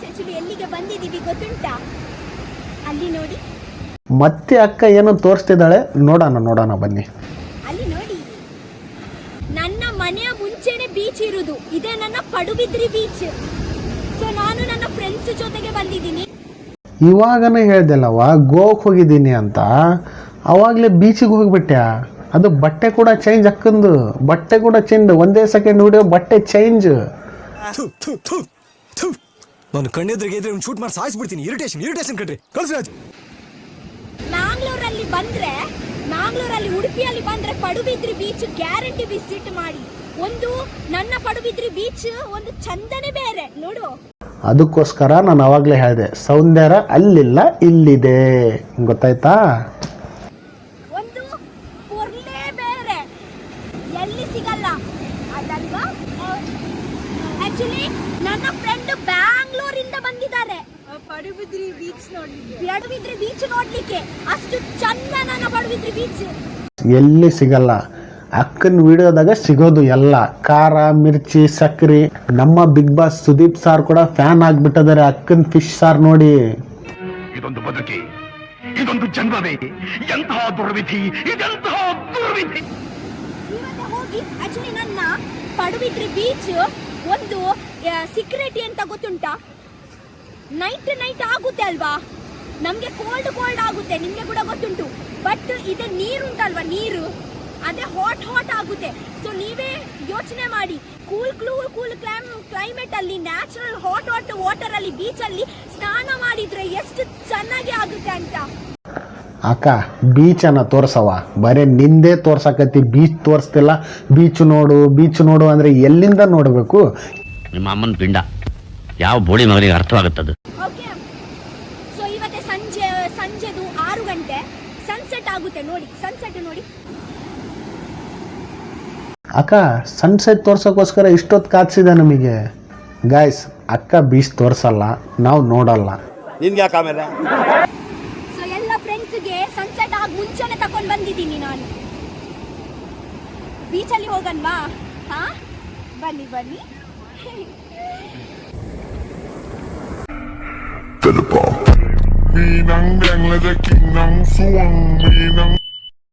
Guys actually ಎಲ್ಲಿಗೆ ಬಂದಿದ್ದೀವಿ ಗೊತ್ತುಂಟಾ? ಅಲ್ಲಿ ನೋಡಿ. ಮತ್ತೆ ಅಕ್ಕ ಏನೋ ತೋರಿಸ್ತಿದ್ದಾಳೆ, ನೋಡೋಣ ಬನ್ನಿ. ಅಲ್ಲಿ ನೋಡಿ, ನನ್ನ ಮನೆಯ ಮುಂಚೆನೆ ಬೀಚ್ ಇರುವುದು. ಇದೇ ನನ್ನ ಪಡುಬಿದ್ರಿ ಬೀಚ್. ಸೊ ನಾನು ನನ್ನ ಫ್ರೆಂಡ್ಸ್ ಜೊತೆಗೆ ಬಂದಿದ್ದೀನಿ. ಇವಾಗನೇ ಹೇಳ್ದಲ್ಲವ ಗೋವಾಕ್ಕೆ ಹೋಗಿದ್ದೀನಿ ಅಂತ, ಅವಾಗಲೇ ಬೀಚಿಗೆ ಹೋಗಿಬಿಟ್ಟ್ಯಾ? ಅದು ಬಟ್ಟೆ ಕೂಡ ಚೇಂಜ್ ಅಕ್ಕಂದು, ಬಟ್ಟೆ ಕೂಡ ಚೇಂಜ್. ಒಂದೇ ಸೆಕೆಂಡ್ ವಿಡಿಯೋ ಬಟ್ಟೆ ಚೇಂಜ್. ನಾನು ಕಣ್ಣೆದ್ರಿಗೆ ಇದ್ರೆ ಶೂಟ್ ಮಾಡಿ ಸಾಯಿಸ್ಬಿಡ್ತೀನಿ. ಇರಿಟೇಷನ್ ಕಣ್ರಿ. ಮ್ಯಾಂಗ್ಳೂರಲ್ಲಿ ಬಂದ್ರೆ, ಉಡುಪಿಯಲ್ಲಿ ಬಂದ್ರೆ ಪಡುಬಿದ್ರಿ ಬೀಚ್ ಗ್ಯಾರಂಟಿ ವಿಸಿಟ್ ಮಾಡಿ. ಒಂದು ನನ್ನ ಪಡುಬಿದ್ರಿ ಬೀಚ್ ಒಂದು ಚಂದನೆ ಬೇರೆ ನೋಡು. ಅದಕ್ಕೋಸ್ಕರ ನಾನು ಅವಾಗಲೇ ಹೇಳಿದೆ, ಸೌಂದರ್ಯ ಅಲ್ಲಿಲ್ಲ ಇಲ್ಲಿದೆ, ಗೊತ್ತಾಯ್ತಾ? ಒಂದು ಪೊರ್ಲೆ ಬೇರೆ, ಎಲ್ಲಿ ಸಿಗಲ್ಲ ಅದಲ್ವಾ? ಆಕ್ಚುಲಿ ನನ್ನ ಫ್ರೆಂಡ್ ಬ್ಯಾಂಗ್ಳೂರಿಂದ ಬಂದಿದ್ದಾರೆ ಪಡುಬಿದ್ರಿ ಬೀಚ್ ನೋಡ್ಲಿಕ್ಕೆ. ಅಷ್ಟು ಚಂದ ನನ್ನ ಪಡುಬಿದ್ರಿ ಬೀಚ್. ಎಲ್ಲಿ ಸಿಗಲ್ಲ. ಅಕ್ಕನ ವಿಡಿಯೋದಾಗ ಸಿಗೋದು ಎಲ್ಲ ಖಾರ ಮಿರ್ಚಿ ಸಕ್ರಿ. ನಮ್ಮ ಬಿಗ್ ಬಾಸ್ ಸುದೀಪ್ ಸಾರ್ ಕೂಡ ಫ್ಯಾನ್ ಆಗ್ಬಿಟ್ಟಿದ್ದಾರೆ ಅಕ್ಕನ್ ಫಿಶ್ ಸಾರ್ ನೋಡಿ. ಇದೊಂದು ಬದುಕಿ, ಇದೊಂದು ಜನ್ಮವೇ, ಎಂತಹ ದುರ್ವಿಧಿ, ಇದೆಂತಹ ದುರ್ವಿಧಿ. ಇವತ್ತು ಹೋಗಿ ಆಕ್ಚುಲಿ ನನ್ನ ಪಡುಬಿದ್ರಿ ಬೀಚ್ ಒಂದು ಸೀಕ್ರೆಟ್ ಅಂತ ಗೊತ್ತುಂಟಾ? ನೈಟ್ ಆಗುತ್ತೆ ಅಲ್ವಾ, ನಮ್ಗೆ ಕೋಲ್ಡ್ ಆಗುತ್ತೆ, ನಿಮ್ಗೆ ಕೂಡ ಗೊತ್ತುಂಟು. ಬಟ್ ಇದು ನೀರು ಉಂಟಲ್ವಾ, ನೀರು ಅದೇ ಹಾಟ್ ಆಗುತ್ತೆ. ಸೊ ನೀವೇ ಯೋಚನೆ ಮಾಡಿ, ಕೂಲ್ ಕ್ಲೈಮೇಟ್ ಅಲ್ಲಿ ನ್ಯಾಚುರಲ್ ಹಾಟ್ ವಾಟರ್ ಅಲ್ಲಿ ಬೀಚ್ ಅಲ್ಲಿ ಸ್ನಾನ ಮಾಡಿದ್ರೆ ಎಷ್ಟು ಚೆನ್ನಾಗಿ ಆಗುತ್ತೆ ಅಂತ. ಅಕ್ಕ ಬೀಚನ್ನ ತೋರ್ಸವ, ಬರೇ ನಿಂದೇ ತೋರ್ಸಕತ್ತಿ, ಬೀಚ್ ತೋರಿಸ್ತಿಲ್ಲ. ಬೀಚ್ ನೋಡು ಅಂದ್ರೆ ಎಲ್ಲಿಂದ ನೋಡಬೇಕು? ನಿಮ್ಮ ಅಮ್ಮನ ಪಿಂಡ ಯಾವ ಬೋಳಿ ಮಗನಿಗೆ ಅರ್ಥವಾಗುತ್ತದೆ. ಓಕೆ, ಸೊ ಇವತ್ತೆ ಸಂಜೆದು 6 ಗಂಟೆ ಸನ್ಸೆಟ್ ಆಗುತ್ತೆ ನೋಡಿ. ಸನ್ಸೆಟ್ ನೋಡಿ ಅಕ್ಕ, ಸನ್ಸೆಟ್ ತೋರ್ಸೋಕ್ಕೋಸ್ಕರ ಇಷ್ಟೊತ್ತು ಕಾದಿಸಿದೆ ನಮಗೆ. ಗಾಯ್ಸ್, ಅಕ್ಕ ಬೀಚ್ ತೋರ್ಸಲ್ಲ, ನಾವು ನೋಡಲ್ಲ. ನಿನ್ಗೆ ಯಾಕೆ ಆಮೇಲೆ? ಸೊ ಎಲ್ಲ ಫ್ರೆಂಡ್ಸ್ಗೆ ಸನ್ಸೆಟ್ ಆಗಿ ಮುಂಚೆನೆ ತಗೊಂಡು ಬಂದಿದ್ದೀನಿ ನಾನು. ಬೀಚಲ್ಲಿ ಹೋಗನ್ವಾ? ಹಾ, ಬನ್ನಿ.มีนังแดงและจะกินนังส่วงมีนัง